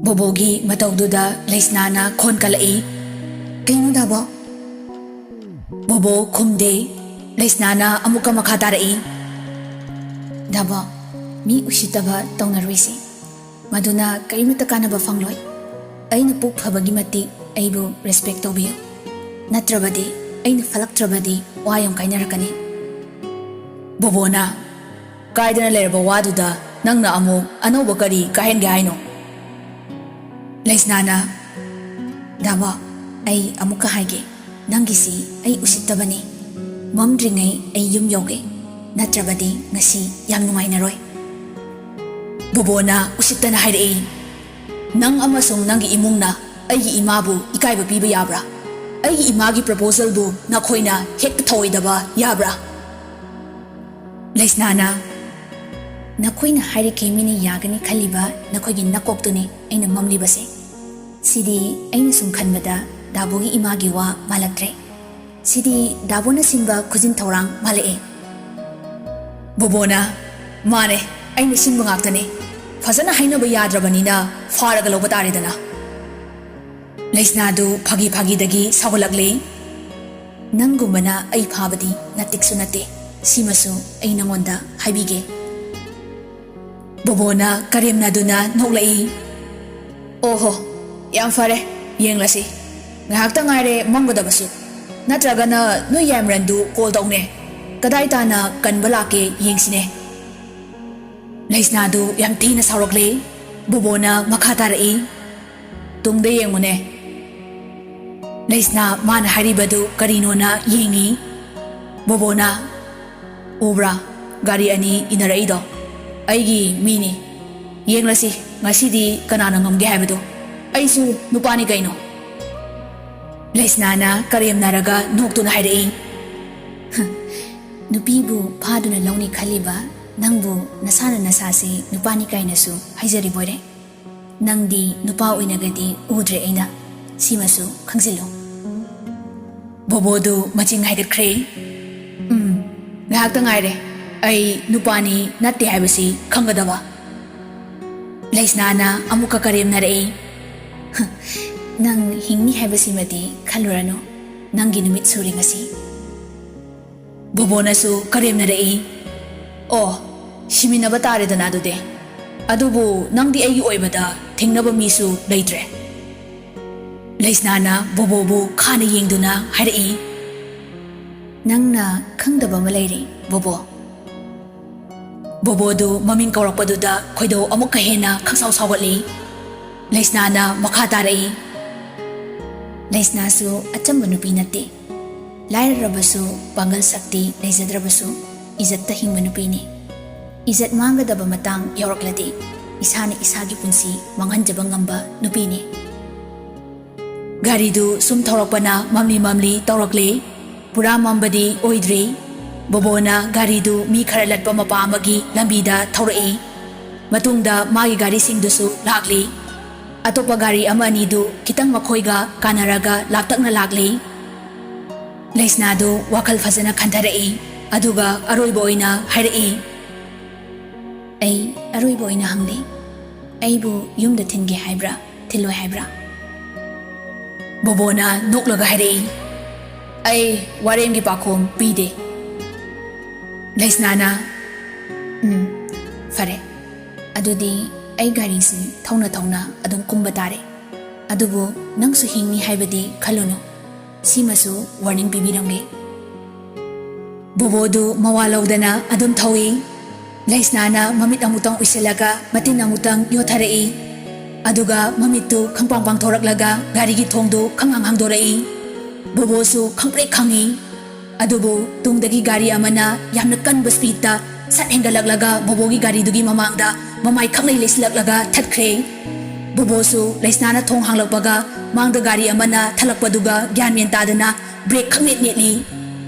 ꯕꯣꯕꯣꯒꯤ ꯃꯇꯧꯗꯨꯗ ꯂꯩꯁꯅꯥꯅ ꯈꯣꯟ ꯀꯠꯂꯛꯏ꯫ ꯀꯩꯅꯣ ꯗꯥꯕꯣ? ꯕꯣꯕꯣ ꯈꯨꯝꯗꯦ꯫ ꯂꯩꯁꯅꯥꯅ ꯑꯃꯨꯛꯀ ꯃꯈꯥ ꯇꯥꯔꯛꯏ꯫ ꯗꯥꯕꯣ, ꯃꯤ ꯎꯁꯤꯠꯇꯕ ꯇꯧꯅꯔꯣꯏꯁꯤ, ꯃꯗꯨꯅ ꯀꯔꯤꯃꯠꯇ ꯀꯥꯟꯅꯕ ꯐꯪꯂꯣꯏ꯫ ꯑꯩꯅ ꯄꯨꯛ ꯐꯕꯒꯤ ꯃꯇꯤꯛ ꯑꯩꯕꯨ ꯔꯦꯁꯄꯦꯛ ꯇꯧꯕꯤꯌꯨ, ꯅꯠꯇ꯭ꯔꯕꯗꯤ ꯑꯩꯅ ꯐꯠꯂꯛꯇ꯭ꯔꯕꯗꯤ ꯋꯥ ꯌꯥꯝ ꯀꯥꯏꯅꯔꯛꯀꯅꯤ꯫ ꯕꯣꯕꯣꯅ ꯀꯥꯏꯗꯅ ꯂꯩꯔꯕ ꯋꯥꯗꯨꯗ ꯅꯪꯅ ꯑꯃꯨꯛ ꯑꯅꯧꯕ ꯀꯔꯤ ꯀꯥꯏꯍꯟꯒꯦ ꯍꯥꯏꯅꯣ? ꯂꯩꯁꯅꯥꯅ ꯗꯥꯕꯣ, ꯑꯩ ꯑꯃꯨꯛꯀ ꯍꯥꯏꯒꯦ, ꯅꯪꯒꯤꯁꯤ ꯑꯩ ꯎꯁꯤꯠꯇꯕꯅꯤ꯫ ꯃꯝꯗ꯭ꯔꯤꯉꯩ ꯑꯩ ꯌꯨꯝ ꯌꯧꯒꯦ, ꯅꯠꯇ꯭ꯔꯕꯗꯤ ꯉꯁꯤ ꯌꯥꯝ ꯅꯨꯡꯉꯥꯏꯅꯔꯣꯏ꯫ ꯕꯣꯕꯣꯅ ꯎꯁꯤꯠꯇꯅ ꯍꯥꯏꯔꯛꯏ꯫ ꯅꯪ ꯑꯃꯁꯨꯡ ꯅꯪꯒꯤ ꯏꯃꯨꯡꯅ ꯑꯩꯒꯤ ꯏꯃꯥꯕꯨ ꯏꯀꯥꯏꯕ ꯄꯤꯕ ꯌꯥꯕ꯭ꯔꯥ? ꯑꯩꯒꯤ ꯏꯃꯥꯒꯤ ꯄ꯭ꯔꯄꯣꯖꯦꯜꯕꯨ ꯅꯈꯣꯏꯅ ꯍꯦꯛꯇ ꯊꯧꯑꯣꯏꯗꯕ ꯌꯥꯕ꯭ꯔꯥ? ꯂꯩꯁꯅꯥꯅ ꯅꯈꯣꯏꯅ ꯍꯥꯏꯔꯤꯈꯩ ꯃꯤꯅ ꯌꯥꯒꯅꯤ ꯈꯜꯂꯤꯕ ꯅꯈꯣꯏꯒꯤ ꯅꯀꯣꯛꯇꯨꯅꯤ ꯑꯩꯅ ꯃꯝꯂꯤꯕꯁꯦ꯫ ꯁꯤꯗꯤ ꯑꯩꯅ ꯁꯨꯝ ꯈꯟꯕꯗ ꯗꯥꯕꯣꯒꯤ ꯏꯃꯥꯒꯤ ꯋꯥ ꯃꯥꯜꯂꯛꯇ꯭ꯔꯦ꯫ ꯁꯤꯗꯤ ꯗꯥꯕꯣꯅ ꯁꯤꯟꯕ ꯈꯨꯖꯤꯟ ꯊꯧꯔꯥꯡ ꯃꯥꯜꯂꯛꯑꯦ꯫ ꯕꯣꯕꯣꯅ ꯃꯥꯅꯦ, ꯑꯩꯅ ꯁꯤꯟꯕ ꯉꯥꯛꯇꯅꯦ꯫ ꯐꯖꯅ ꯍꯥꯏꯅꯕ ꯌꯥꯗ꯭ꯔꯕꯅꯤꯅ ꯐꯥꯔꯒ ꯂꯧꯕ ꯇꯥꯔꯦꯗꯅ꯫ ꯂꯩꯁꯅꯥꯗꯨ ꯐꯥꯒꯤ ꯐꯥꯒꯤꯗꯒꯤ ꯁꯥꯎꯒꯠꯂꯛꯂꯦ꯫ ꯅꯪꯒꯨꯝꯕꯅ ꯑꯩ ꯐꯥꯕꯗꯤ ꯅꯠꯇꯤꯛꯁꯨ ꯅꯠꯇꯦ, ꯁꯤꯃꯁꯨ ꯑꯩ ꯅꯉꯣꯟꯗ ꯍꯥꯏꯕꯤꯒꯦ꯫ ꯕꯣꯕꯣꯅ ꯀꯔꯦꯝꯅꯗꯨꯅ ꯅꯣꯛꯂꯛꯏ꯫ ꯑꯣꯍꯣ, ꯌꯥꯝ ꯐꯔꯦ, ꯌꯦꯡꯂꯁꯤ꯫ ꯉꯥꯏꯍꯥꯛꯇ ꯉꯥꯏꯔꯦ ꯃꯝꯒꯗꯕꯁꯨ, ꯅꯠꯇ꯭ꯔꯒꯅ ꯅꯣꯏ ꯌꯥꯏꯃꯔꯟꯗꯨ ꯀꯣꯜ ꯇꯧꯅꯦ, ꯀꯗꯥꯏ ꯇꯥꯅ ꯀꯟꯕ ꯂꯥꯛꯀꯦ ꯌꯦꯡꯁꯤꯅꯦ꯫ ꯂꯩꯁꯅꯥꯗꯨ ꯌꯥꯝ ꯊꯤꯅ ꯁꯥꯎꯔꯛꯂꯦ꯫ ꯕꯣꯕꯣꯅ ꯃꯈꯥ ꯇꯥꯔꯛꯏ꯫ ꯇꯨꯡꯗ ꯌꯦꯡꯉꯨꯅꯦ꯫ ꯂꯩꯁꯅꯥ ꯃꯥꯅ ꯍꯥꯏꯔꯤꯕꯗꯨ ꯀꯔꯤꯅꯣꯅ ꯌꯦꯡꯉꯤ꯫ ꯕꯣꯕꯣꯅ ꯎꯕ꯭ꯔꯥ, ꯒꯥꯔꯤ ꯑꯅꯤ ꯏꯟꯅꯔꯛꯏꯗꯣ? ꯑꯩꯒꯤ ꯃꯤꯅꯤ꯫ ꯌꯦꯡꯂꯁꯤ ꯉꯁꯤꯗꯤ ꯀꯅꯥꯅ ꯉꯝꯒꯦ ꯍꯥꯏꯕꯗꯣ, ꯑꯩꯁꯨ ꯅꯨꯄꯥꯅꯤ ꯀꯩꯅꯣ꯫ ꯂꯩꯁꯅꯥꯅ ꯀꯔꯦꯝꯅꯔꯒ ꯅꯣꯛꯇꯨꯅ ꯍꯥꯏꯔꯛꯏ꯫ ꯅꯨꯄꯤꯕꯨ ꯐꯥꯗꯨꯅ ꯂꯧꯅꯤ ꯈꯜꯂꯤꯕ ꯅꯪꯕꯨ ꯅꯁꯥꯅ ꯅꯁꯥꯁꯤ ꯅꯨꯄꯥꯅꯤ ꯀꯥꯏꯅꯁꯨ ꯍꯥꯏꯖꯔꯤꯕꯣꯏꯔꯦ꯫ ꯅꯪꯗꯤ ꯅꯨꯄꯥ ꯑꯣꯏꯅꯒꯗꯤ ꯎꯗ꯭ꯔꯦ ꯑꯩꯅ, ꯁꯤꯃꯁꯨ ꯈꯪꯖꯤꯜꯂꯨ꯫ ꯕꯣꯕꯣꯗꯨ ꯃꯆꯤꯡ ꯍꯥꯏꯒꯠꯈ꯭ꯔꯦ꯫ ꯉꯥꯏꯍꯥꯛꯇ ꯉꯥꯏꯔꯦ, ꯑꯩ ꯅꯨꯄꯥꯅꯤ ꯅꯠꯇꯦ ꯍꯥꯏꯕꯁꯤ ꯈꯪꯒꯗꯕ꯫ ꯂꯩꯁꯅꯥꯅ ꯑꯃꯨꯛꯀ ꯀꯔꯦꯝꯅꯔꯛꯏ꯫ ꯅꯪ ꯍꯤꯡꯅꯤ ꯍꯥꯏꯕꯁꯤꯃꯗꯤ ꯈꯜꯂꯨꯔꯅꯨ, ꯅꯪꯒꯤ ꯅꯨꯃꯤꯠ ꯁꯨꯔꯦ ꯉꯁꯤ꯫ ꯕꯣꯕꯣꯅꯁꯨ ꯀꯔꯦꯝꯅꯔꯛꯏ꯫ ꯑꯣ, ꯁꯤꯃꯤꯟꯅꯕ ꯇꯥꯔꯦꯗꯅ ꯑꯗꯨꯗꯤ꯫ ꯑꯗꯨꯕꯨ ꯅꯪꯗꯤ ꯑꯩꯒꯤ ꯑꯣꯏꯕꯗ ꯊꯤꯡꯅꯕ ꯃꯤꯁꯨ ꯂꯩꯇ꯭ꯔꯦ꯫ ꯂꯩꯁꯅꯥꯅ ꯕꯣꯕꯣꯕꯨ ꯈꯥꯅ ꯌꯦꯡꯗꯨꯅ ꯍꯥꯏꯔꯛꯏ꯫ ꯅꯪꯅ ꯈꯪꯗꯕ ꯑꯃ ꯂꯩꯔꯤ ꯕꯣꯕꯣ꯫ ꯕꯣꯕꯣꯗꯨ ꯃꯃꯤꯡ ꯀꯧꯔꯛꯄꯗꯨꯗ ꯈꯣꯏꯗꯧ ꯑꯃꯨꯛꯀ ꯍꯦꯟꯅ ꯈꯪꯁꯥꯎ ꯁꯥꯎꯒꯠꯂꯤ꯫ ꯂꯩꯁꯅꯥꯅ ꯃꯈꯥ ꯇꯥꯔꯛꯏ꯫ ꯂꯩꯁꯅꯥꯁꯨ ꯑꯆꯝꯕ ꯅꯨꯄꯤ ꯅꯠꯇꯦ, ꯂꯥꯏꯔꯔꯕꯁꯨ ꯄꯥꯡꯒꯜ ꯁꯛꯇꯤ ꯂꯩꯖꯗ꯭ꯔꯕꯁꯨ ꯏꯖꯠꯇ ꯍꯤꯡꯕ ꯅꯨꯄꯤꯅꯤ꯫ ꯏꯖꯠ ꯃꯥꯡꯒꯗꯕ ꯃꯇꯥꯡ ꯌꯥꯎꯔꯛꯂꯗꯤ ꯏꯁꯥꯅ ꯏꯁꯥꯒꯤ ꯄꯨꯟꯁꯤ ꯃꯥꯡꯍꯟꯖꯕ ꯉꯝꯕ ꯅꯨꯄꯤꯅꯤ꯫ ꯒꯥꯔꯤꯗꯨ ꯁꯨꯝ ꯊꯧꯔꯛꯄꯅ ꯃꯝꯂꯤ ꯃꯝꯂꯤ ꯇꯧꯔꯛꯂꯦ, ꯄꯨꯔꯥ ꯃꯝꯕꯗꯤ ꯑꯣꯏꯗ꯭ꯔꯤ꯫ ꯕꯣꯕꯣꯅ ꯒꯥꯔꯤꯗꯨ ꯃꯤ ꯈꯔ ꯂꯠꯄ ꯃꯄꯥ ꯑꯃꯒꯤ ꯂꯝꯕꯤꯗ ꯊꯧꯔꯛꯏ꯫ ꯃꯇꯨꯡꯗ ꯃꯥꯒꯤ ꯒꯥꯔꯤꯁꯤꯡꯗꯨꯁꯨ ꯂꯥꯛꯂꯤ꯫ ꯑꯇꯣꯞꯄ ꯒꯥꯔꯤ ꯑꯃ ꯑꯅꯤꯗꯨ ꯈꯤꯇꯪ ꯃꯈꯣꯏꯒ ꯀꯥꯟꯅꯔꯒ ꯂꯥꯞꯇꯛꯅ ꯂꯥꯛꯂꯤ꯫ ꯂꯩꯁꯅꯥꯗꯨ ꯋꯥꯈꯜ ꯐꯖꯅ ꯈꯟꯊꯔꯛꯏ, ꯑꯗꯨꯒ ꯑꯔꯣꯏꯕ ꯑꯣꯏꯅ ꯍꯥꯏꯔꯛꯏ꯫ ꯑꯩ ꯑꯔꯣꯏꯕ ꯑꯣꯏꯅ ꯍꯪꯂꯤ, ꯑꯩꯕꯨ ꯌꯨꯝꯗ ꯊꯤꯟꯒꯦ ꯍꯥꯏꯕ꯭ꯔꯥ ꯊꯤꯜꯂꯣꯏ ꯍꯥꯏꯕ꯭ꯔꯥ? ꯕꯣꯕꯣꯅ ꯅꯣꯛꯂꯒ ꯍꯥꯏꯔꯛꯏ꯫ ꯑꯩ ꯋꯥꯔꯦꯝꯒꯤ ꯄꯥꯈꯣꯝ ꯄꯤꯗꯦ꯫ ꯂꯩꯁꯅꯥꯅ ꯐꯔꯦ, ꯑꯗꯨꯗꯤ ꯑꯩ ꯒꯥꯔꯤꯁꯤ ꯊꯧꯅ ꯊꯧꯅ ꯑꯗꯨꯝ ꯀꯨꯝꯕ ꯇꯥꯔꯦ꯫ ꯑꯗꯨꯕꯨ ꯅꯪꯁꯨ ꯍꯤꯡꯅꯤ ꯍꯥꯏꯕꯗꯤ ꯈꯜꯂꯨꯅꯨ, ꯁꯤꯃꯁꯨ ꯋꯥꯔꯅꯤꯡ ꯄꯤꯕꯤꯔꯝꯒꯦ꯫ ꯕꯣꯕꯣꯗꯨ ꯃꯋꯥ ꯂꯧꯗꯅ ꯑꯗꯨꯝ ꯊꯧꯏ꯫ ꯂꯩꯁꯅꯥꯅ ꯃꯃꯤꯠ ꯑꯃꯨꯛꯇꯪ ꯎꯏꯁꯤꯜꯂꯒ ꯃꯇꯤꯟ ꯑꯃꯨꯛꯇꯪ ꯌꯣꯠꯊꯔꯛꯏ, ꯑꯗꯨꯒ ꯃꯃꯤꯠꯇꯨ ꯈꯪꯄꯥꯡ ꯄꯥꯡꯊꯣꯔꯛꯂꯒ ꯒꯥꯔꯤꯒꯤ ꯊꯣꯡꯗꯨ ꯈꯪꯍꯥꯡ ꯍꯥꯡꯗꯣꯔꯛꯏ꯫ ꯕꯣꯕꯣꯁꯨ ꯈꯪꯄ꯭ꯔꯦꯛ ꯈꯪꯏ, ꯑꯗꯨꯕꯨ ꯇꯨꯡꯗꯒꯤ ꯒꯥꯔꯤ ꯑꯃꯅ ꯌꯥꯝꯅ ꯀꯟꯕ ꯁ꯭ꯄꯤꯗꯇ ꯁꯠ ꯍꯦꯟꯒꯠꯂꯛꯂꯒ ꯕꯣꯕꯣꯒꯤ ꯒꯥꯔꯤꯗꯨꯒꯤ ꯃꯃꯥꯡꯗ ꯃꯃꯥꯏ ꯈꯪꯂꯩ ꯂꯩꯁꯤꯜꯂꯛꯂꯒ ꯊꯠꯈ꯭ꯔꯦ꯫ ꯕꯣꯕꯣꯁꯨ ꯂꯩꯁꯅꯥꯅ ꯊꯣꯡ ꯍꯥꯡꯂꯛꯄꯒ ꯃꯥꯡꯗ ꯒꯥꯔꯤ ꯑꯃꯅ ꯊꯠꯂꯛꯄꯗꯨꯒ ꯒ꯭ꯌꯥꯟ ꯃꯦꯟ ꯇꯥꯗꯅ ꯕ꯭ꯔꯦꯛ ꯈꯪꯅꯦꯠ ꯅꯦꯠꯂꯤ꯫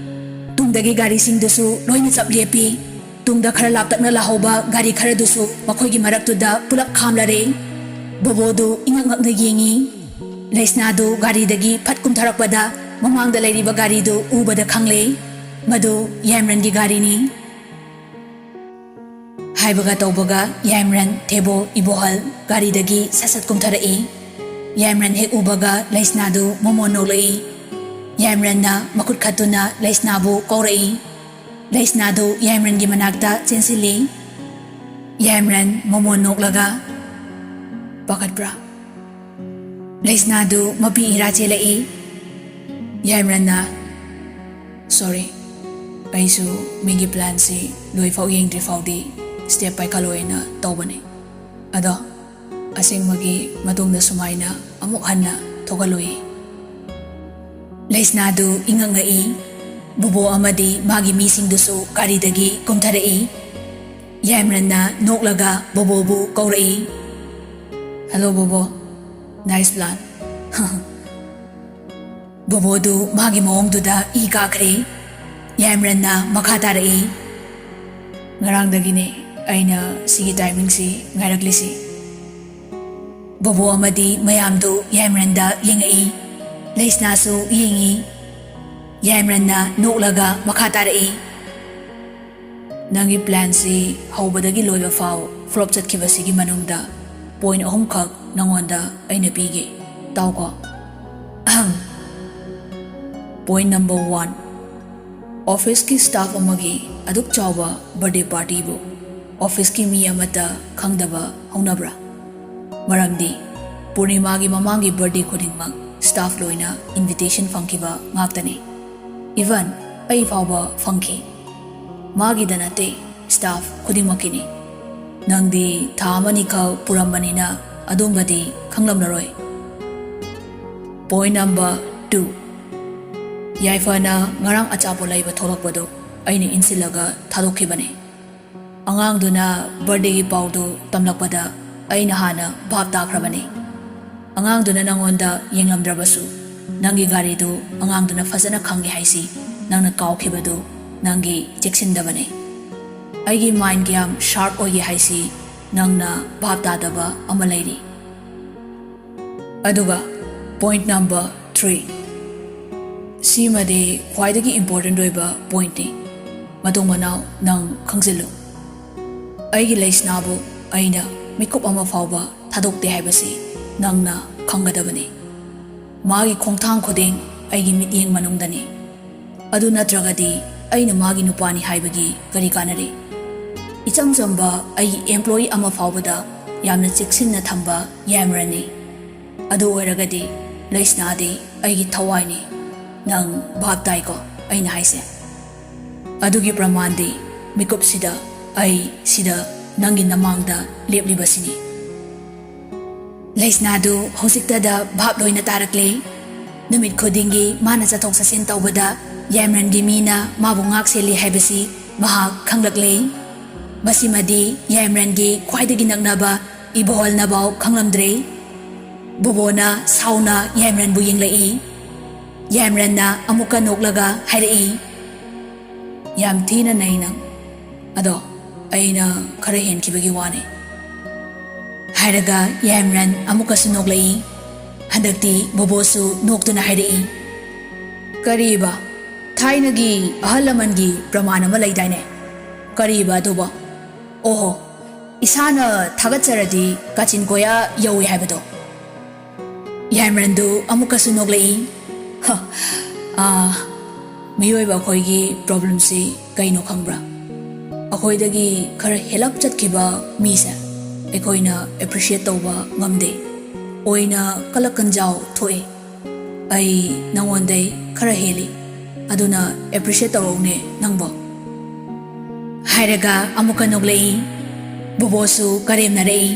ꯇꯨꯡꯗꯒꯤ ꯒꯥꯔꯤꯁꯤꯡꯗꯨꯁꯨ ꯂꯣꯏꯅ ꯆꯞ ꯂꯦꯞꯄꯤ꯫ ꯇꯨꯡꯗ ꯈꯔ ꯂꯥꯞꯇꯛꯅ ꯂꯥꯍꯧꯕ ꯒꯥꯔꯤ ꯈꯔꯗꯨꯁꯨ ꯃꯈꯣꯏꯒꯤ ꯃꯔꯛꯇꯨꯗ ꯄꯨꯂꯞ ꯈꯥꯝꯂꯔꯦ꯫ ꯕꯣꯕꯣꯗꯨ ꯏꯉꯛ ꯉꯛꯅ ꯌꯦꯡꯉꯤ꯫ ꯂꯩꯁꯅꯥꯗꯨ ꯒꯥꯔꯤꯗꯒꯤ ꯐꯠ ꯀꯨꯝꯊꯔꯛꯄꯗ ꯃꯃꯥꯡꯗ ꯂꯩꯔꯤꯕ ꯒꯥꯔꯤꯗꯨ ꯎꯕꯗ ꯈꯪꯂꯦ, ꯃꯗꯨ ꯌꯥꯏꯃꯔꯟꯒꯤ ꯒꯥꯔꯤꯅꯤ꯫ ꯍꯥꯏꯕꯒ ꯇꯧꯕꯒ ꯌꯥꯏꯃꯔꯟ ꯊꯦꯕꯣ ꯏꯕꯣꯍꯜ ꯒꯥꯔꯤꯗꯒꯤ ꯁꯠ ꯀꯨꯝꯊꯔꯛꯏ ꯌꯥꯏꯃꯔꯟ ꯍꯦꯛ ꯎꯕꯒ ꯂꯩꯁꯅꯥꯗꯨ ꯃꯣꯃꯣꯟ ꯅꯣꯛꯂꯛꯏ ꯌꯥꯏꯃꯔꯟꯅ ꯃꯈꯨꯠ ꯈꯠꯇꯨꯅ ꯂꯩꯁꯅꯥꯕꯨ ꯀꯧꯔꯛꯏ ꯂꯩꯁꯅꯥꯗꯨ ꯌꯥꯏꯃꯔꯟꯒꯤ ꯃꯅꯥꯛꯇ ꯆꯦꯟꯁꯤꯜꯂꯤ ꯌꯥꯏꯃꯔꯟ ꯃꯣꯃꯣꯟ ꯅꯣꯛꯂꯒ ꯄꯥꯈꯠꯄ꯭ꯔꯥ ꯂꯩꯁꯅꯥꯗꯨ ꯃꯄꯤ ꯏꯔꯥ ꯆꯦꯜꯂꯛꯏ ꯌꯥꯏꯃꯔꯟꯅ ꯁꯣꯔꯤ ꯑꯩꯁꯨ ꯃꯤꯒꯤ ꯄ꯭ꯂꯥꯟꯁꯤ ꯂꯣꯏꯐꯥꯎ ꯌꯦꯡꯗ꯭ꯔꯤ ꯐꯥꯎꯗꯤ ꯁ꯭ꯇꯦꯞ ꯄꯥꯏꯈꯠꯂꯣꯏꯅ ꯇꯧꯕꯅꯤ ꯑꯗꯣ ꯑꯁꯦꯡꯕꯒꯤ ꯃꯇꯨꯡꯗ ꯁꯨꯃꯥꯏꯅ ꯑꯃꯨꯛ ꯍꯟꯅ ꯊꯣꯛꯍꯜꯂꯣꯏ ꯂꯩꯁꯅꯥꯗꯨ ꯏꯉꯛꯉꯛꯏ ꯕꯨꯕꯣ ꯑꯃꯗꯤ ꯃꯥꯒꯤ ꯃꯤꯁꯤꯡꯗꯨꯁꯨ ꯒꯥꯔꯤꯗꯒꯤ ꯀꯨꯝꯊꯔꯛꯏ ꯌꯥꯏꯃꯔꯟꯅ ꯅꯣꯛꯂꯒ ꯕꯣꯕꯣꯕꯨ ꯀꯧꯔꯛꯏ ꯍꯜꯂꯣ ꯕꯣꯕꯣ ꯅꯥꯏꯁ ꯄ꯭ꯂꯥꯟ ꯕꯣꯕꯣꯗꯨ ꯃꯥꯒꯤ ꯃꯑꯣꯡꯗꯨꯗ ꯏ ꯀꯥꯈ꯭ꯔꯦ ꯌꯥꯏꯃꯔꯟꯅ ꯃꯈꯥ ꯇꯥꯔꯛꯏ ꯉꯔꯥꯡꯗꯒꯤꯅꯦ ꯑꯩꯅ ꯁꯤꯒꯤ ꯇꯥꯏꯃꯤꯡꯁꯤ ꯉꯥꯏꯔꯛꯂꯤꯁꯤ ꯕꯣꯕꯣ ꯑꯃꯗꯤ ꯃꯌꯥꯝꯗꯨ ꯌꯥꯏꯃꯔꯟꯗ ꯌꯦꯡꯉꯛꯏ ꯂꯩꯁꯅꯥꯁꯨ ꯌꯦꯡꯉꯤ ꯌꯥꯏꯃꯔꯟꯅ ꯅꯣꯛꯂꯒ ꯃꯈꯥ ꯇꯥꯔꯛꯏ ꯅꯪꯒꯤ ꯄ꯭ꯂꯥꯟꯁꯤ ꯍꯧꯕꯗꯒꯤ ꯂꯣꯏꯕ ꯐꯥꯎ ꯐ꯭ꯂꯣꯞ ꯆꯠꯈꯤꯕꯁꯤꯒꯤ ꯃꯅꯨꯡꯗ ꯄꯣꯏꯟꯠ 3ꯈꯛ ꯅꯪꯉꯣꯟꯗ ꯑꯩꯅ ꯄꯤꯒꯦ ꯇꯥꯎꯀꯣ ꯄꯣꯏꯟꯠ ꯅꯝꯕꯔ 1 ꯑꯣꯐꯤꯁꯀꯤ ꯁ꯭ꯇꯥꯐ ꯑꯃꯒꯤ ꯑꯗꯨꯛ ꯆꯥꯎꯕ ꯕꯔꯊꯗꯦ ꯄꯥꯔꯇꯤꯕꯨ ꯑꯣꯐꯤꯁꯀꯤ ꯃꯤ ꯑꯃꯠꯇ ꯈꯪꯗꯕ ꯍꯧꯅꯕ꯭ꯔꯥ ꯃꯔꯝꯗꯤ ꯄꯨꯔꯅꯤꯃꯥꯒꯤ ꯃꯃꯥꯡꯒꯤ ꯕꯔꯊꯗꯦ ꯈꯨꯗꯤꯡꯃꯛ ꯁ꯭ꯇꯥꯐ ꯂꯣꯏꯅ ꯏꯟꯚꯤꯇꯦꯁꯟ ꯐꯪꯈꯤꯕ ꯉꯥꯛꯇꯅꯤ ꯏꯚꯟ ꯑꯩ ꯐꯥꯎꯕ ꯐꯪꯈꯤ ꯃꯥꯒꯤꯗ ꯅꯠꯇꯦ ꯁ꯭ꯇꯥꯐ ꯈꯨꯗꯤꯡꯃꯛꯀꯤꯅꯤ ꯅꯪꯗꯤ ꯊꯥ ꯑꯃꯅꯤꯈꯛ ꯄꯨꯔꯝꯕꯅꯤꯅ ꯑꯗꯨꯝꯕꯗꯤ ꯈꯪꯂꯝꯂꯔꯣꯏ ꯄꯣꯏꯟꯠ ꯅꯝꯕꯔ 2 ꯌꯥꯏꯐꯅ ꯉꯔꯥꯡ ꯑꯆꯥꯄꯣꯠ ꯂꯩꯕ ꯊꯣꯛꯂꯛꯄꯗꯨ ꯑꯩꯅ ꯏꯟꯁꯤꯜꯂꯒ ꯊꯥꯗꯣꯛꯈꯤꯕꯅꯤ ꯑꯉꯥꯡꯗꯨꯅ ꯕꯔꯊꯗꯦꯒꯤ ꯄꯥꯎꯗꯨ ꯇꯝꯂꯛꯄꯗ ꯑꯩꯅ ꯍꯥꯟꯅ ꯚꯥꯞ ꯇꯥꯈ꯭ꯔꯕꯅꯤ ꯑꯉꯥꯡꯗꯨꯅ ꯅꯪꯉꯣꯟꯗ ꯌꯦꯡꯂꯝꯗ꯭ꯔꯕꯁꯨ ꯅꯪꯒꯤ ꯒꯥꯔꯤꯗꯨ ꯑꯉꯥꯡꯗꯨꯅ ꯐꯖꯅ ꯈꯪꯉꯦ ꯍꯥꯏꯁꯤ ꯅꯪꯅ ꯀꯥꯎꯈꯤꯕꯗꯨ ꯅꯪꯒꯤ ꯆꯦꯛꯁꯤꯟꯗꯕꯅꯤ ꯑꯩꯒꯤ ꯃꯥꯏꯟ ꯀꯌꯥꯝ ꯁꯥꯔꯞ ꯑꯣꯏꯒꯦ ꯍꯥꯏꯁꯤ ꯅꯪꯅ ꯚꯥꯞ ꯇꯥꯗꯕ ꯑꯃ ꯂꯩꯔꯤ ꯑꯗꯨꯒ ꯄꯣꯏꯟꯠ ꯅꯝꯕꯔ 3 ꯁꯤꯃꯗꯤ ꯈ꯭ꯋꯥꯏꯗꯒꯤ ꯏꯝꯄꯣꯔꯇꯦꯟꯠ ꯑꯣꯏꯕ ꯄꯣꯏꯟꯠꯅꯤ ꯃꯇꯨꯡ ꯃꯅꯥꯎ ꯅꯪ ꯈꯪꯖꯤꯜꯂꯨ ꯑꯩꯒꯤ ꯂꯩꯁꯅꯥꯕꯨ ꯑꯩꯅ ꯃꯤꯀꯨꯞ ꯑꯃ ꯐꯥꯎꯕ ꯊꯥꯗꯣꯛꯇꯦ ꯍꯥꯏꯕꯁꯤ ꯅꯪꯅ ꯈꯪꯒꯗꯕꯅꯤ ꯃꯥꯒꯤ ꯈꯣꯡꯊꯥꯡ ꯈꯨꯗꯤꯡ ꯑꯩꯒꯤ ꯃꯤꯠꯌꯦꯡ ꯃꯅꯨꯡꯗꯅꯤ ꯑꯗꯨ ꯅꯠꯇ꯭ꯔꯒꯗꯤ ꯑꯩꯅ ꯃꯥꯒꯤ ꯅꯨꯄꯥꯅꯤ ꯍꯥꯏꯕꯒꯤ ꯀꯔꯤ ꯀꯥꯟꯅꯔꯤ इचम चंबा एम्प्लॉई फाउबदा यामना चेक्सिन्ना थंबा यामरनी अदु ओइरगदि लैसनादि अइगी थवाइनी नंग भाब ताइको अइना हाइसे अदुगी प्रमाणदि मिकुपसिदा अइ सिदा नंगी नमांगदा लेपलिबसिनी लैसनादु हौसिक्तदा भाब लोइना तारकले नुमित खुदिंगी माना चथोक चसिन तौबदा यामरनगी Meena माबु ngak seli haibasi mahak khanglakle Basimadi Yamrangi khwaidagi naknaba ibol nabaw khanglamdre Bobona sauna Yamran bu yinglai Yamran na amuka noklaga hairai Yam thina nainang ado aina khara henkibagi wane Hairaga Yamran amuka su noklai Handakti bobosu noktuna hairai Kariba Thainagi ahalamangi pramanama laidaine Kariba duba ओहो इसाना थागतचरदी काचिन गोया यौई हाइबदो यामरनदु अमुकसु नोगलई मियोइबा खोइगी problem सी कइनो खंगब्रा अखोइदगी खर help चतखिबा मीसे एखोइना appreciate तौबा ngamde ओइना कलकंजाव थोए आई नंगोंदै खर heli अदुना appreciate तौने नंगबो हायरगा अमुका नोगलई बुबोसु करेमनरई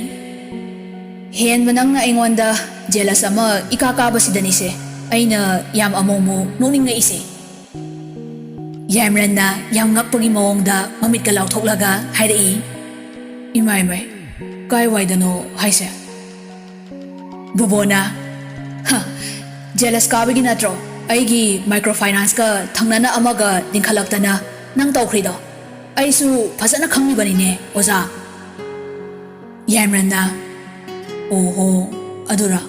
हेन मनंगना अइंगोंदा jealous अमा इकाकाबसिदनिसे अइना याम अमोमो नोनिंगइसे यामरनना याम ngakpagi mawongda mamitka lauthoklaga hairei imai mai kai waidano haise bubona ha jealous kabagi natro aigi microfinance ka thangnana amaga dingkhalaktana nang tawkhrido aisu phasana khangibani ne oza Yamranna oho adura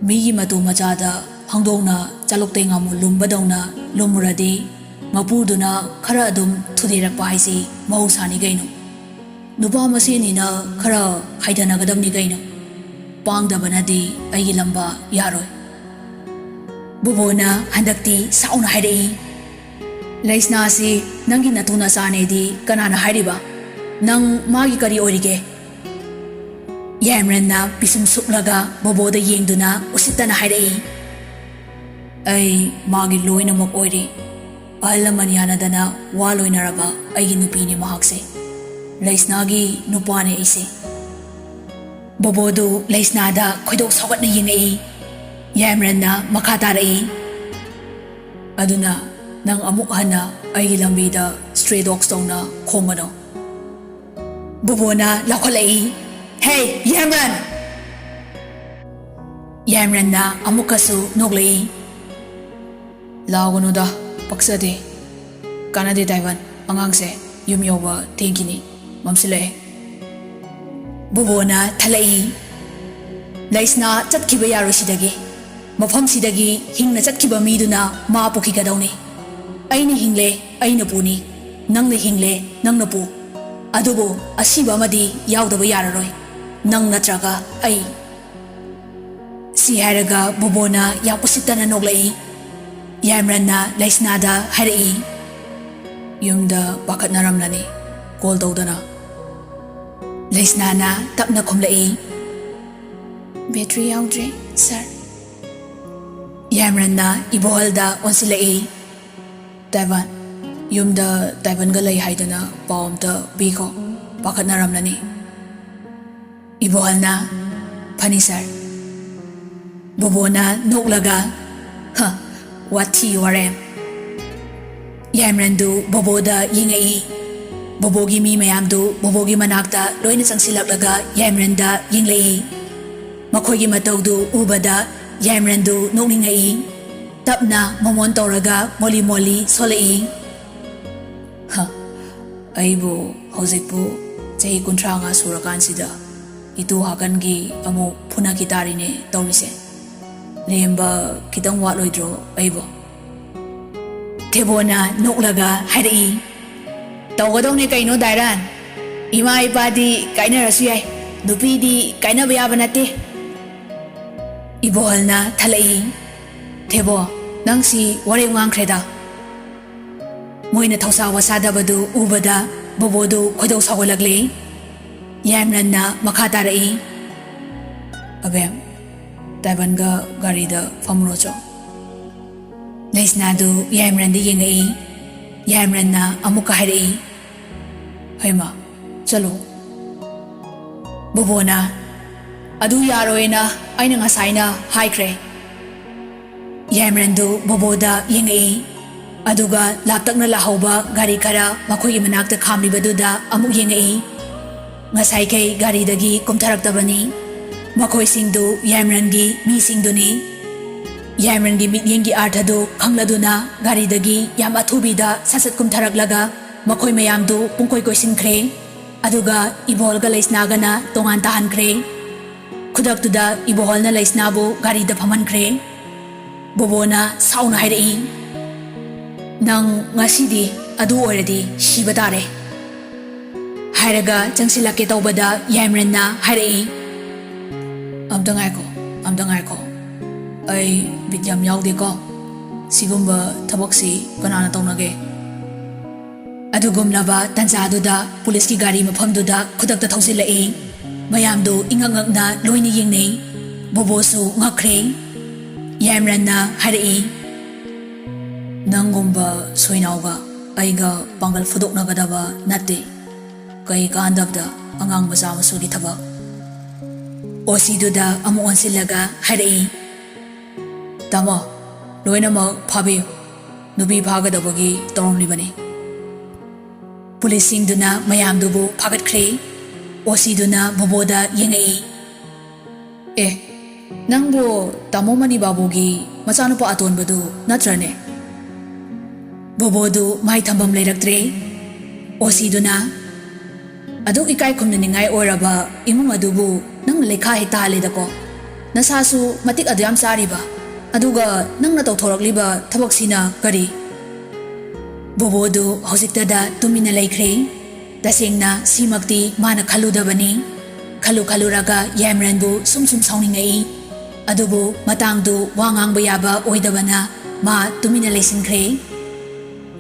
migi matu machada hangdongna chalokte ngamu lumbadongna lumuradi mapuduna khara adum thudirakpa haisi mausani gainu Nupa masenina khara haidanagadamni kaino. Pangdabanadi aigi lamba yaroi. Bubona handakti sauna haidai. Laisna si nangi natuna sane di kanana hairiba. Nang magi kari orige. Yamran na pisum suklaga boboda yengduna usitana haidai. Ay magi loina mok oiri. Alaman yana dana waloina raba aigi nupini mahakse. Laisnagi nupane ise. Bobodo laisnada khoidok sagat na yingai. Yamran na makatarai. Aduna nang amuk hana aigi lambida stray dogs tong na khomano. Bobona lakolai. Hey, Yamran! Yamran na amukasu noglai. Lagono da paksade. Kanade Taiwan angangse yum yoba tengkini mamsile. Bobona thalai. Laisna chatkiba yarosidagi. Mafam sidagi hingna chatkiba miduna ma pukikadauni. Aina hingle aina puni. Nangna hingle nangna pu. Adubo asiba amadi yaudaba yararoi. Nang natraga ai. Si haraga Bobona yapusitana noglai. Yamran na laisnada harai. Yumda bakat naramlani. Call daudana. Laisnana tapna khomlai. Battery yaudre, sir. Yamran na ibohalda onsilai. Taiwan. Yumda Taiwan galay haidana paumta biko. Bakat naramlani. Ibohal na. Pani sir. Bobona noklaga. Ha. Wati warem. Yamran du boboda yingai. Bobogi mi mayamdu bobogi manakta loina sangsilaklaga Yamran da yinglai. Makogi matawdu ubada Yamran du nokningai. Tapna momon tawraga moli moli solai. Ha. Aibu hozikpu chahi kuntranga surakansida. Itu hakangi amu puna kitarine tawrise. Lemba kitang watloidro aibo. Tebona noklaga harai. Tawgadong ni kaino dairan. Ima ipadi kaina rasuyay. Nupi di kaina bayabanate. Ibohal na thalai. Tebo nangsi wareng wangkreda. Moina thausa wasada badu ubada bobodu khoidok sagolagli. Yamran na makatarai. Abem. Taiwan ga gari da famrocho. Laisna du Yamran di yengai. Yamran na amuka harai. Haima, chalo. Bobona. Adu yaroina aina ngasaina haikre. Yamran du boboda yengai. Aduga laptak na lahauba gari kara makoy manakta khamli baduda amuk yengai. Ngasai kay gari dagi kumtaraktabani. Makoy singdu Yamran gi mi singduni. Yamran gi mityen gi arthadu khangladuna gari dagi yam athubida sasat kumtharaklaga makoy mayamdu pungkoy koy sinkhre. Aduga ibol ga laisnaga na tongan tahankre. Khudaktuda ibol na laisnabu gari da phamankhre. Bobona sauna hairai. Nang ngasidi adu oiradi shiba tare. Hairaga changsilake tawbada Yamran na hairai. Amda ngay ko. Ay bidyam yaudi ko. Sigumba tabaksi kanana tawnage. Adugumlaba tansaduda pulis ki gari maphamduda khudakta thausilai. Mayamdu ingangak na loini yengnei. Bobosu ngakre. Yamran na harai. Nangumba soinauga aiga pangal fudok nagadaba nate. Kay kaandabda angang maza masugi tabak. Osiduda amu onsilaga harai. Tamo, loina mag phabiyo. Nubi bhagadabagi toromlibani. Pulising duna mayamdubu phagatkre. Osiduna boboda yengai. Nangbo tamo mani babugi machanupa atonbadu natrane. Bobodu mai thambam leiraktre. Osiduna adu ikai khumnaningai oraba imung adubu nang lekha hita haledako. Nasasu matik adyam sariba. Aduga nang natawthorakliba thabaksina kari. Bobodu hojiktada tumina laikre. Tasengna simakti mana khaludabani. Khaluraga Yamranbu sum sauningay. Adubu matangdu wangang bayaba oidabana ma tumina leisinkre.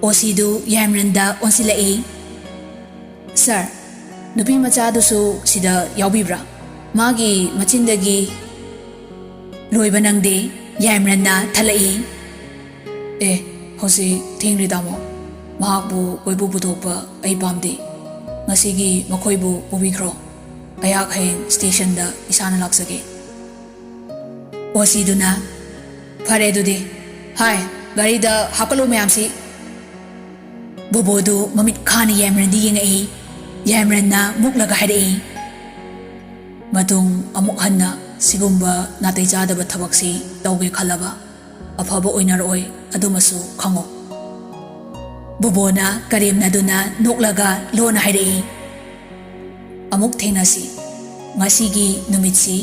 Osidu Yamranda onsilai. Sir, nupi machadusu sida yaubibra. Magi machindagi loiba nangde Yamranna thalai. Hosi thengri damo. Mahakbu koibu puthokpa ai pamde. Ngasigi makoibu pubikro. Ayak hain station da isana laksage. Osiduna phare dudi. Hai, gari da hapalo mayamsi. Bobodu mamit khani Yamrandi yengai. Yamranna muklaga haidai. Matung amuk hanna sigumba natay chadaba thabaksi tawge khalaba. Afaba oinaroi adumasu khango. Bobona karimna duna noklaga lona haidai. Amuk thenasi ngasigi numitsi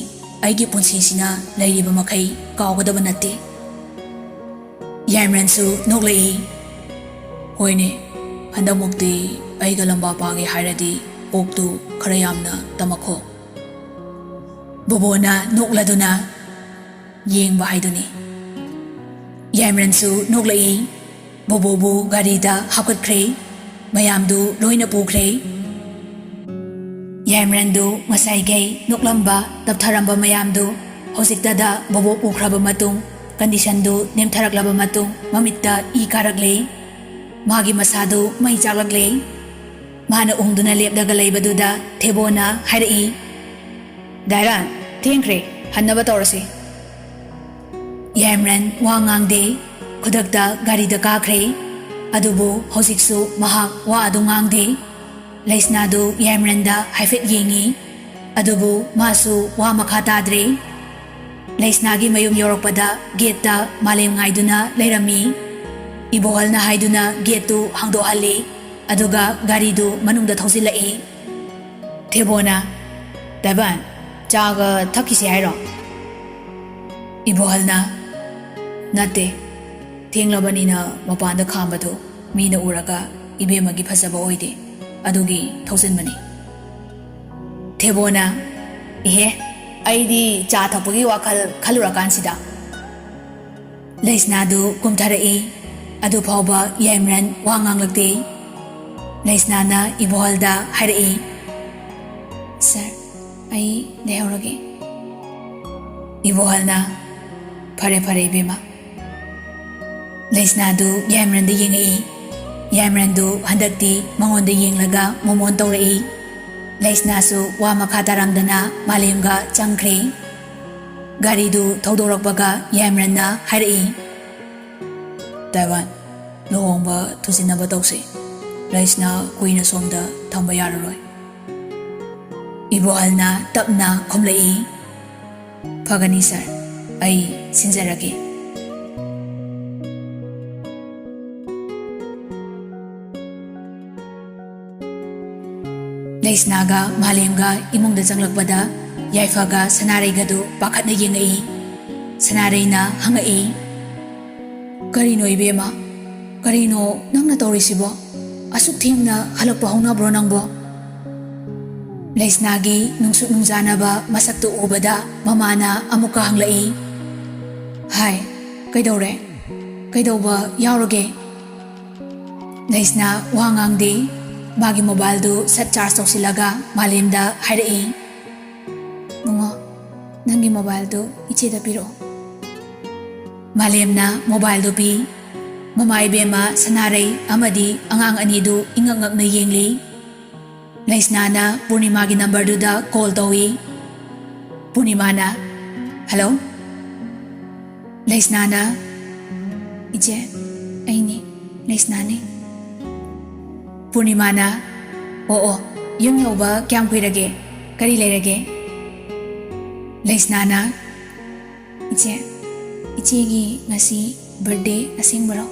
aigi punsisina lairiba makai kawgadaba natte. Yamransu noklai. Hoine handamukti aiga lamba page hairadi oktu kharayamna tamakho. Bobona nokladuna yengba haiduni. Yamransu noklai. Bobobu garida hapkatkre. Mayamdu loina pukre. Yamrandu masaigai noklamba taptharamba mayamdu hojiktada bobo pukraba matung conditiondu nemtharaklaba matung mamitta I karakle. Magi masadu mai chaklakle. Mana ungduna lepdaga leibaduda thebona hairai. Dairan thengkre hannaba tawrasi. Yamran wa ngangde khudakta garida kakre. Adubu hojiksu mahak wa adu ngangde. Laisnadu Yamranda haifet yengi. Adubu masu wa makha tadre. Laisnagi mayum yorokpada geta malem ngaiduna leirami. Ibohal na haiduna getu hangdohali. Aduga garidu manungda thausilai. Thebona Daban chaga thakisi hairo. Ibohal na nate thenglabani mapanda khambadu mina uraga ibemagi phasaba oide. Adugi thausinbani. Thebona aidi cha thapagi wakal khalurakansida. Laisnadu kumtharai. Adu phawba Yamran wa nganglakte. Laisnana ibohalda hairai. Sir, ai lehaurage. Ibohalna phare bema. Laisnadu Yamranda yengai. Yamrandu handakti mangonda yenglaga momon tawrai. Laisnasu wa makha taramdana malemga changkre. Garidu thaudorakbaga Yamranna hairai. Taiwan luhongba thusinaba tawse. Laisna kuina somda thamba yararoi. Ibohalna tapna khomlai. Phagani sir, ai sinjarage. Laisnaga malemga imungda janglakbada yaifaga sanareigadu pakhatna yengai. Sanareina hangai. Karino ibema, karino nangna tawrisibo. Asuk thengna halakpa haunabro nangbo. Laisnagi nungsuk nungjanaba masaktu ubada mamana amuka hanglai. Hai, kaidawre? Kaidawba yaurage? Laisna wa ngangde. Magi mobile du set charge tawsilaga malemda hairai. Bungo, nangi mobile du icheda piro. Malemna mobile du pi. Mamai bema sanarai amadi angang anidu ingangak na yengli. Laisnana Purnimagi number du da call tawi. Purnimana, hello? Laisnana, ije, aini, Laisnani. Purnimana, oo, yung yoba kyam kuirage, kari lairage. Laisnana, ichegi ngasi birthday asingbaro.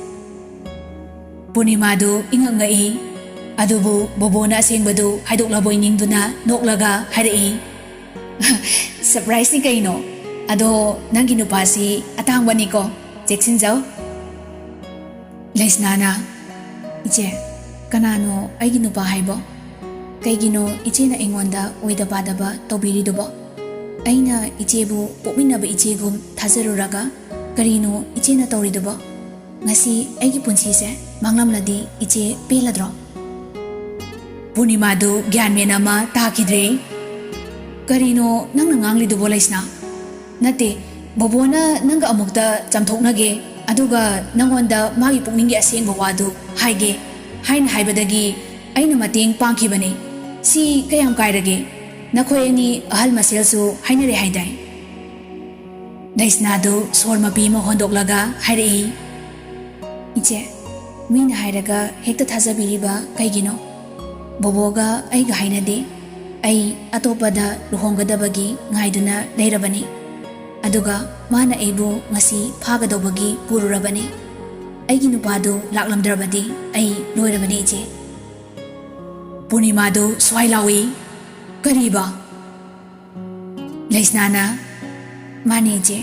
Purnimadu ingangai. Adubu bobona asingbadu haidoklaboy ningduna noklaga hairai. Surprise ni kaino. Ado nang ginupasi atangba niko. Jeksinjaw. Laisnana, ije, kanano ay ginupa haibo. Kaigino ichena aingonda oida padaba tobiridubo. Aina ichebu pokminaba ichegum thazaruraga karino ichena tawridubo. Ngasi aigi punsise manglamladi iche peladro. Punimadu gyanmenama takidre. Karino nangna nganglidubo laisna. Nate bobona nanga amukta chamthoknage aduga nangonda magi pukningi asengba wadu haige hain haibadagi aina mateng pangkhibani si kayam kairage nakhoi ani ahal maselsu hainare haidai Laisnadu sormapi ma hondoklaga hairei iche mina hairaga hekta thazabiriba kaigino boboga aiga hainade ai atopada luhongadabagi ngaiduna leirabani aduga mana aibu ngasi phagadobagi pururabani aigi nupadu laklamdrabadi ai loirabani iche Punimadu swailawi kariba Laisnana mani iche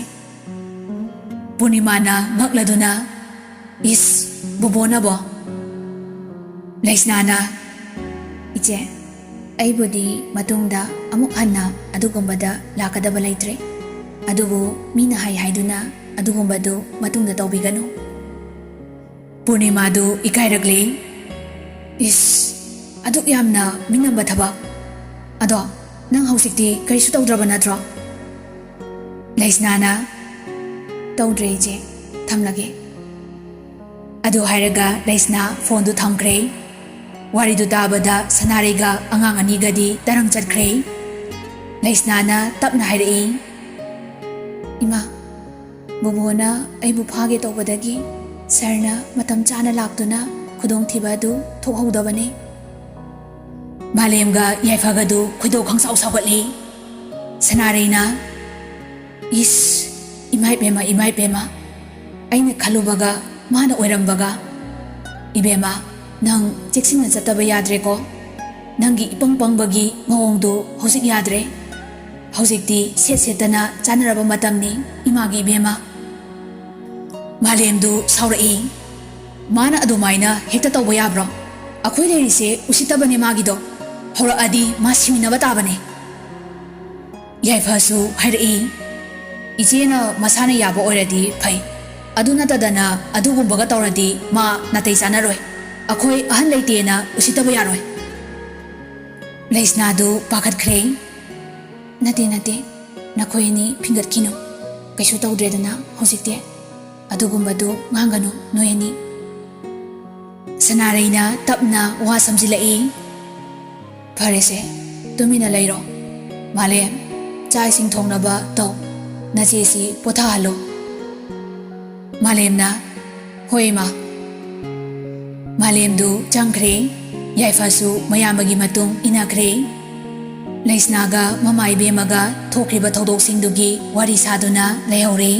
Punimana ngakladuna is bobona bo Laisnana iche aibudi matungda amuk hanna adugumbada lakadaba laitre adubu mina haiduna adugumbadu matungda tawbiganu Punimadu ikairagli is aduk yamna minamba thaba ado nang hausikti karisu tawdraba natro Laisnana tawdre je thamlage adu hairaga Laisna phone du thamkre waridu tabada sanarega angang anigadi tarang chatkre Laisnana tapna hairei Ima bobona aibu phage tawbadagi sarna matam chana laktuna khudong thibadu thokhaudabane Malemga yaifagadu khudok khangsau saugatli Sanareina is imai pema aina khalubaga mana oirambaga ibema nang cheksina chataba yadre ko nangi ipangpangbagi mawongdo hosik yadre hausikti setana chanaraba matamni imagi ibema Malemdu saurai mana adumaina hekta tawba yabro akhoi lerise usitabane magido hora adi masimina batabane Yaifasu hairei Ichena masana yaba oiradi phai aduna tadana adugumbaga tawradi ma natai sanaroi akhoi ahan leitena usitaba yaroi Laisnadu pakhatkhre nate nakhoi ni phingat kino kaisu tawdredana hojikte adugumbadu nganganu noyani Sanareina tapna wa samjilai Farese tumina lairo Malem chai sing thongnaba taw Najesi pothalo Malemna hoima Malemdu changkre yaifasu mayamagi matung inakre Laisnaga mamai bemaga thokriba thodok singdugi wari saduna leihore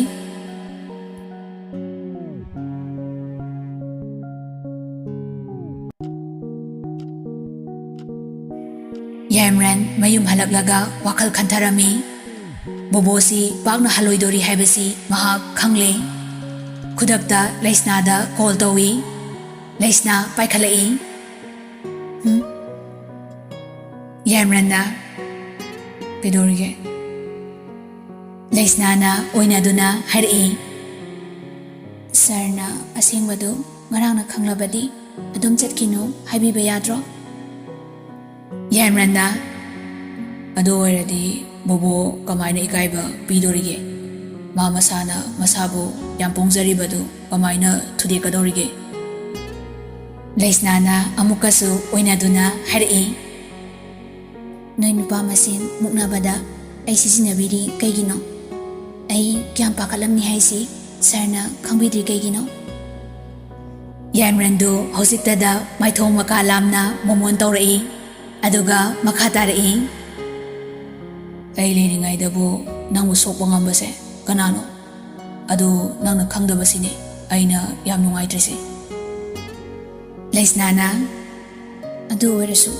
Yamran mayum halaklaga wakal khantarami Bobosi pakna haloidori haibasi mahak khangle khudakta Laisnada call tawi Laisna paikhalai Yamranna pedorige Laisnana oinaduna hairei Sarna asengbadu ngarangna khanglabadi adum chatkinu haibiba yadro Yamranna ado oiradi bobo kamaina ikaiba pidorige ma masana masabu yam pongjaribadu kamaina thudekadorige Laisnana amukasu oinaduna hairei Noi nupa masin muknabada ai sisinabiri kaigino ai kyam pakalamni haisi sarna khangbidri kaigino Yamrandu hosittada maithong makalamna momon tawrai aduga makhatarei ai leiringaidabo nangmu sokpa ngambase kanano adu nangna khangdabasine aina yam nungaitrese Laisnana adu oirasu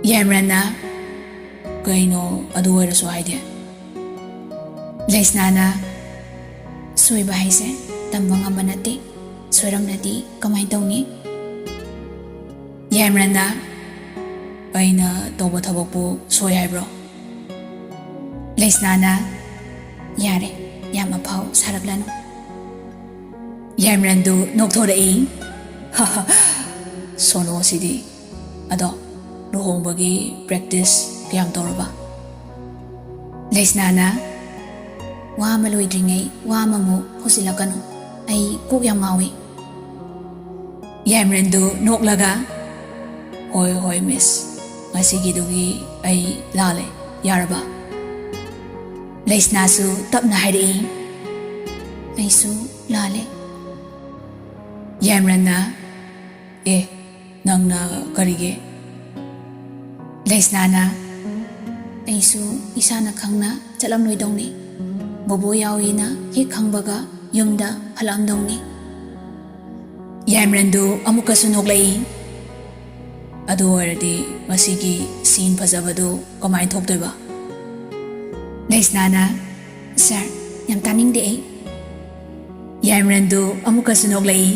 Yamranna kaino adu oirasu haide Laisnana soiba haise tamba ngamba nate soiramnadi kamai tawni Yamranna ꯑꯩꯅ ꯇꯧꯕ ꯊꯕꯛꯄꯨ ꯁꯣꯏ ꯍꯥꯏꯕ꯭ꯔꯣ? ꯂꯩꯁꯅꯥꯅ ꯌꯥꯔꯦ ꯌꯥꯝ ꯑꯐꯥꯎ ꯁꯥꯔꯛꯂꯅꯨ. ꯌꯥꯏꯃꯔꯟꯗꯨ ꯅꯣꯛꯊꯣꯔꯛꯏ. ꯁꯣꯅꯣꯁꯤꯗꯤ. ꯑꯗꯣ ꯂꯨꯍꯣꯡꯕꯒꯤ practice ꯀꯌꯥꯝ ꯇꯧꯔꯕ? ꯂꯩꯁꯅꯥꯅ ꯋꯥ ꯑꯃ ꯂꯣꯏꯗ꯭ꯔꯤꯉꯩ ꯋꯥ ꯑꯃꯃꯨꯛ ꯍꯧꯖꯤꯜꯂꯛꯀꯅꯨ. ꯑꯩ ꯀꯣꯛ ꯌꯥꯝ ꯉꯥꯎꯏ. ꯌꯥꯏꯃꯔꯟꯗꯨ ꯅꯣꯛꯂꯒ ꯍꯣꯏ ꯃꯤꯁ, ꯉꯁꯤꯒꯤꯗꯨꯒꯤ ꯑꯩ ꯂꯥꯜꯂꯦ, ꯌꯥꯔꯕ? ꯂꯩꯁꯅꯥꯁꯨ ꯇꯞꯅ ꯍꯥꯏꯔꯛꯏ. ꯑꯩꯁꯨ ꯂꯥꯜꯂꯦ. ꯌꯥꯏꯃꯔꯟꯅ ꯅꯪꯅ ꯀꯔꯤꯒꯤ? ꯂꯩꯁꯅꯥꯅ ꯑꯩꯁꯨ ꯏꯁꯥꯅ ꯈꯪꯅ ꯆꯠꯂꯝꯂꯣꯏꯗꯧꯅꯤ. ꯕꯣꯕꯣ ꯌꯥꯎꯏꯅ ꯍꯦꯛ ꯈꯪꯕꯒ ꯌꯨꯝꯗ ꯍꯜꯂꯛꯑꯝꯗꯧꯅꯤ. ꯌꯥꯏꯃꯔꯟꯗꯨ ꯑꯃꯨꯛꯀꯁꯨ ꯅꯣꯛꯂꯛꯏ. ꯑꯗꯨ ꯑꯣꯏꯔꯗꯤ ꯉꯁꯤꯒꯤ ꯁꯤꯟ ꯐꯖꯕꯗꯨ ꯀꯃꯥꯏꯅ ꯊꯣꯛꯇꯣꯏꯕ? ꯂꯩꯁꯅꯥꯅ ꯁꯥꯔ, ꯌꯥꯝ ꯇꯥꯅꯤꯡꯗꯦ ꯑꯩ. ꯌꯥꯏꯃꯔꯟꯗꯨ ꯑꯃꯨꯛꯀꯁꯨ ꯅꯣꯛꯂꯛꯏ.